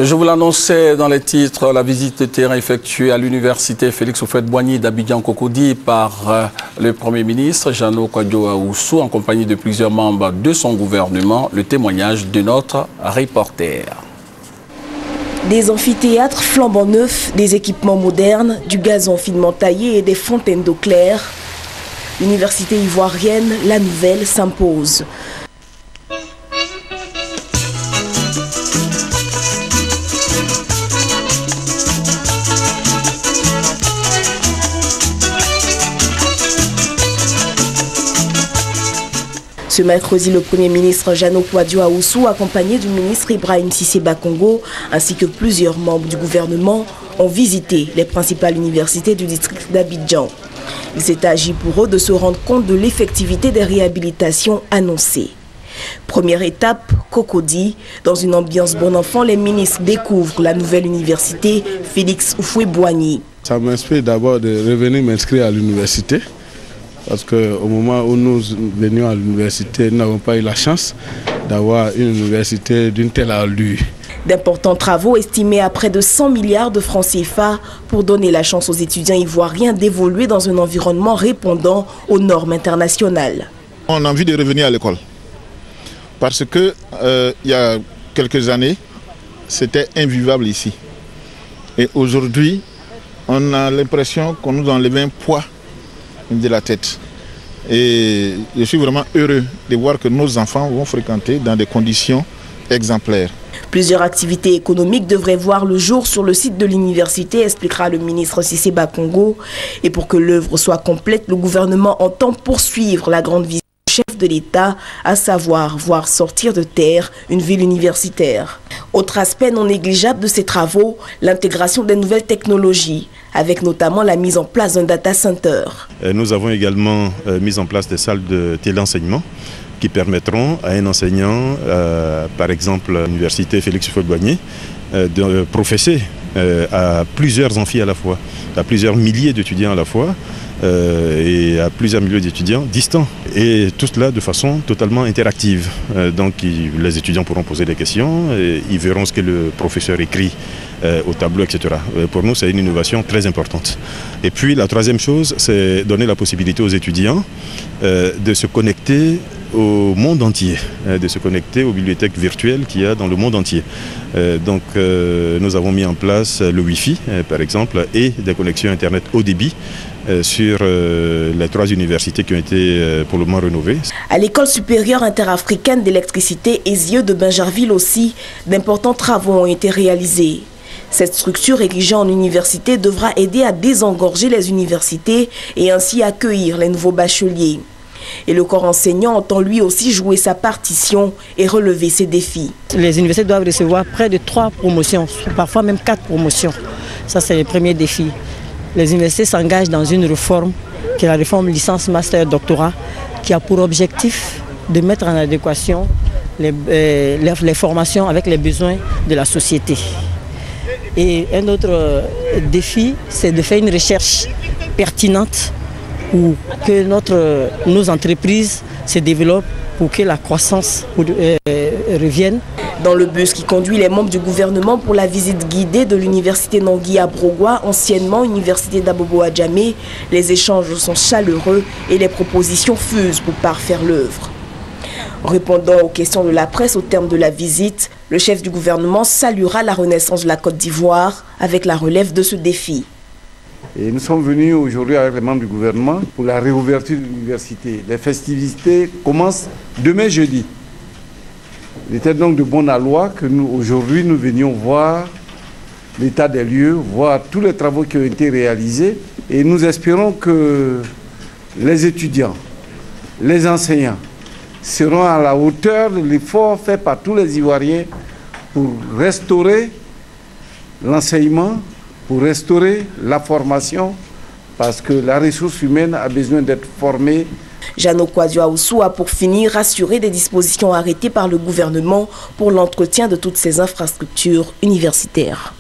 Je vous l'annonçais dans les titres, la visite de terrain effectuée à l'université Félix Houphouët-Boigny d'Abidjan-Cocody par le Premier ministre Jeannot Kouadio-Ahoussou en compagnie de plusieurs membres de son gouvernement. Le témoignage de notre reporter. Des amphithéâtres flambant neufs, des équipements modernes, du gazon finement taillé et des fontaines d'eau claire. L'université ivoirienne, la nouvelle, s'impose. Ce mercredi, le Premier ministre Jeannot Kouadio-Ahoussou, accompagné du ministre Ibrahim Cissé Bakongo, ainsi que plusieurs membres du gouvernement, ont visité les principales universités du district d'Abidjan. Il s'est agi pour eux de se rendre compte de l'effectivité des réhabilitations annoncées. Première étape, Cocody. Dans une ambiance bon enfant, les ministres découvrent la nouvelle université Félix Houphouët-Boigny. Ça m'inspire d'abord de revenir m'inscrire à l'université. Parce qu'au moment où nous venions à l'université, nous n'avons pas eu la chance d'avoir une université d'une telle allure. D'importants travaux estimés à près de 100 milliards de francs CFA pour donner la chance aux étudiants ivoiriens d'évoluer dans un environnement répondant aux normes internationales. On a envie de revenir à l'école. Parce que il y a quelques années, c'était invivable ici. Et aujourd'hui, on a l'impression qu'on nous a enlevé un poids de la tête. Et je suis vraiment heureux de voir que nos enfants vont fréquenter dans des conditions exemplaires. Plusieurs activités économiques devraient voir le jour sur le site de l'université, expliquera le ministre Cissé Bakongo. Et pour que l'œuvre soit complète, le gouvernement entend poursuivre la grande vision du chef de l'État, à savoir voir sortir de terre une ville universitaire. Autre aspect non négligeable de ces travaux, l'intégration des nouvelles technologies, avec notamment la mise en place d'un data center. Nous avons également mis en place des salles de téléenseignement qui permettront à un enseignant, par exemple à l'université Félix Houphouët-Boigny, de professer à plusieurs amphis à la fois, à plusieurs milliers d'étudiants à la fois, et à plusieurs milliers d'étudiants distants. Et tout cela de façon totalement interactive. Donc les étudiants pourront poser des questions, et ils verront ce que le professeur écrit au tableau, etc. Pour nous, c'est une innovation très importante. Et puis la troisième chose, c'est donner la possibilité aux étudiants de se connecter au monde entier, de se connecter aux bibliothèques virtuelles qu'il y a dans le monde entier. Donc nous avons mis en place le Wi-Fi, par exemple, et des connexions Internet haut débit sur les 3 universités qui ont été pour le moment rénovées. À l'école supérieure interafricaine d'électricité ESIE de Bingerville aussi, d'importants travaux ont été réalisés. Cette structure érigée en université devra aider à désengorger les universités et ainsi accueillir les nouveaux bacheliers. Et le corps enseignant entend lui aussi jouer sa partition et relever ses défis. Les universités doivent recevoir près de 3 promotions, parfois même 4 promotions. Ça, c'est le premier défi. Les universités s'engagent dans une réforme, qui est la réforme licence, master, doctorat, qui a pour objectif de mettre en adéquation les formations avec les besoins de la société. Et un autre défi, c'est de faire une recherche pertinente pour que nos entreprises se développent, pour que la croissance revienne. Dans le bus qui conduit les membres du gouvernement pour la visite guidée de l'université Nangui à Brogua, anciennement université d'Abobo-Adjamé, les échanges sont chaleureux et les propositions fusent pour parfaire l'œuvre. Répondant aux questions de la presse au terme de la visite, le chef du gouvernement saluera la renaissance de la Côte d'Ivoire avec la relève de ce défi. Et nous sommes venus aujourd'hui avec les membres du gouvernement pour la réouverture de l'université. Les festivités commencent demain jeudi. Il était donc de bon aloi que aujourd'hui nous venions voir l'état des lieux, voir tous les travaux qui ont été réalisés. Et nous espérons que les étudiants, les enseignants seront à la hauteur de l'effort fait par tous les Ivoiriens pour restaurer l'enseignement, pour restaurer la formation, parce que la ressource humaine a besoin d'être formée. Jeannot Kouadio-Ahoussou a pour finir rassuré des dispositions arrêtées par le gouvernement pour l'entretien de toutes ces infrastructures universitaires.